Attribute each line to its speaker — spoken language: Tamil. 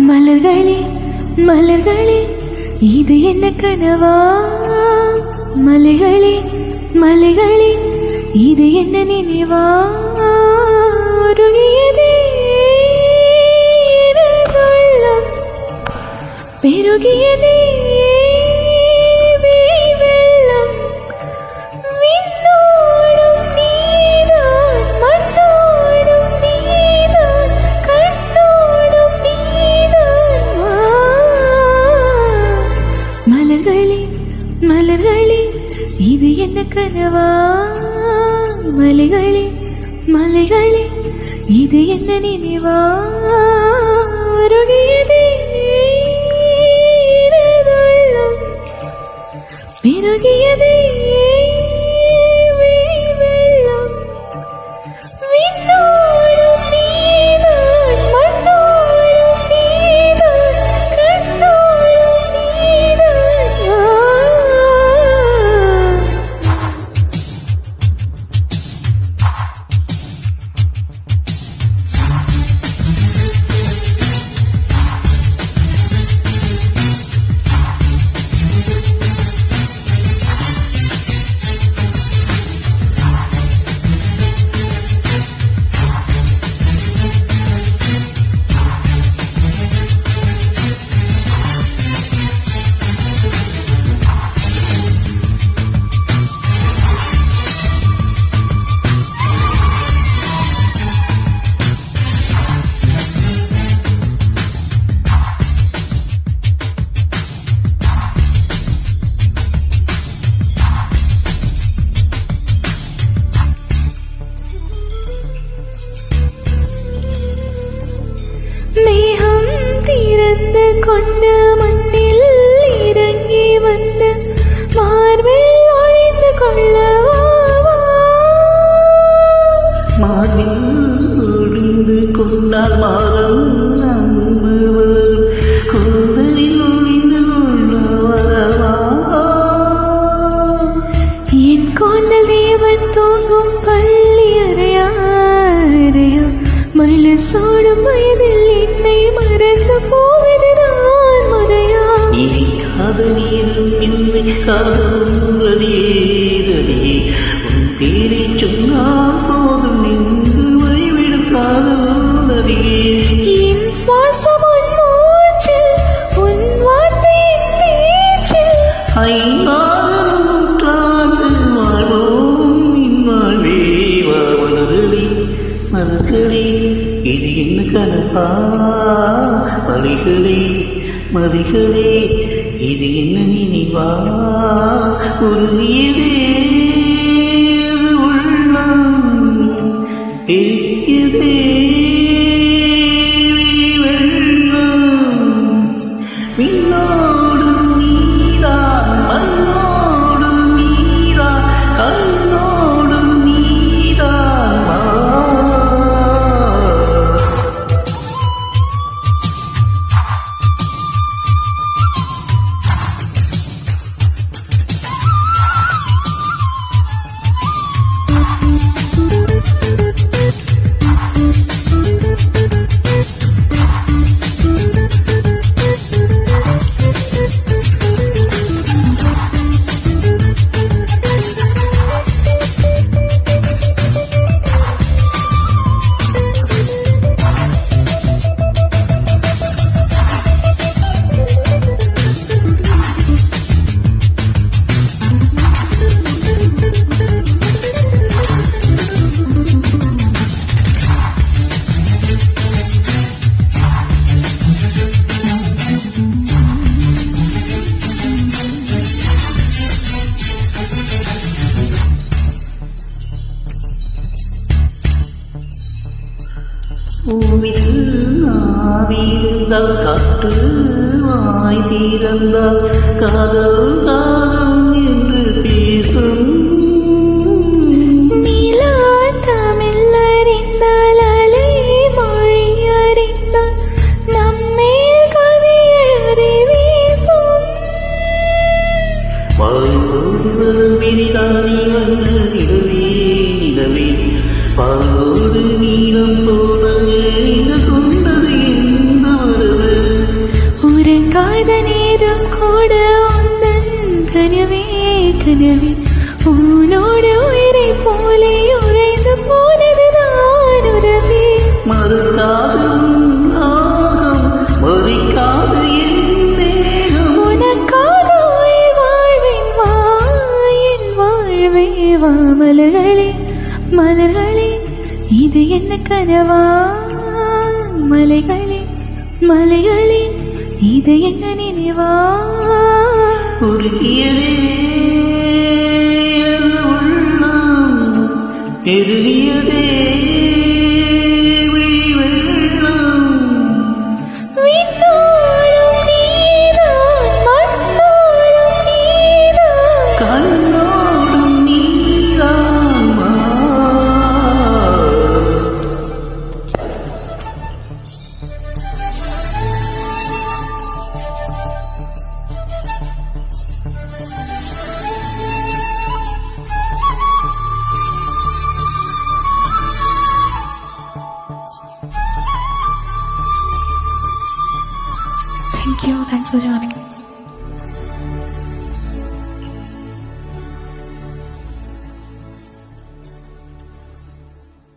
Speaker 1: மலர்களே மலர்களே இது என்ன கனவா? மலைகளே மலைகளே இது என்ன நினைவா? உருகியதே உள்ளம், பெருகியதே விழி வெள்ளம். விண்ணோடும் நீதான், மண்ணோடும் நீதான், கண்ணோடும் நீதான். மலர்களே மலர்களே இது என்ன கனவா? மலைகளே மலைகளே இது என்ன நினைவா? உருகியதே உள்ளம், பெருகியதே விழி வெள்ளம். விண்ணோடும் நீதான், மண்ணோடும் நீதான், கண்ணோடும் நீதான். மேகம் திறந்து கொண்டு மண்ணில் இறங்கி வந்து மார்பில் ஒழிந்து கொள்ளவா?
Speaker 2: மார்பில் ஒழிந்து கொண்டால் மாறம் நம்புவர், கூந்தலில் ஒழிந்து கொள்ளவரவா?
Speaker 1: என் கோண்டல் தேவன் தூங்கும் பள்ளி அறையா அறையா? மலர் சூடும் வயதில் என்னை மறந்து போவதுதான் முறையா?
Speaker 2: இனி காதலியலும் என்னை காதலியே, உன் பேரை சொன்னால் போதும் நின்று வழிவிடும் காதலியே.
Speaker 1: என் சுவாசம் உன் மூச்சில், உன் வார்த்தையின் பேச்சில்.
Speaker 2: ஐந்தாறு நூற்றாண்டு வாழ்வோம் நின் வாழ்வே வா. மலர்களே மலர்களே இது என்ன கனவா? மலைகளே மதிகளே இது என்ன நினைவா? உறுதியதே உள்ளம், பெருகியதே வெள்ளம். விண்ணோடும் நீதான், மண்ணோடும் நீதான், கண்ணோடும் நீதான். பூவில் ஆவியிருந்தால் காற்று வாய் தீரந்தால் காதல் காதல் என்று பேசும்.
Speaker 1: நிலா தமிழ் அறிந்தால் அலை மொழி அறிந்தால் நம்மேல் கவி எழுதி வீசும்.
Speaker 2: வாழ்வோடு விரிதானி வந்து நிலவே நிலவே, பாலோடு நீளம் போல சொன்னது இந்த வரவு.
Speaker 1: கனவே கனவே உன்னோடு உயிரை போலே உறைந்து போனதுதான் உறவே.
Speaker 2: மறுக்காதும் நாகம் மறிக்காது என் தேகம்.
Speaker 1: உனக்காக உயிர் வாழ்வேன் வா என் வாழ்வே வா. மலர்களே மலர்களே இது என்ன கனவா? மலைகளே மலைகளே இது என்ன நினைவா?
Speaker 2: உருகியதே உள்ளம் எருகியதே வெள்ளம்.
Speaker 1: விண்ணோடும் நீதான் மண்ணோடும் நீதான்
Speaker 2: கண்ணோடும் நீராமா.
Speaker 1: Thank you. Thanks for joining.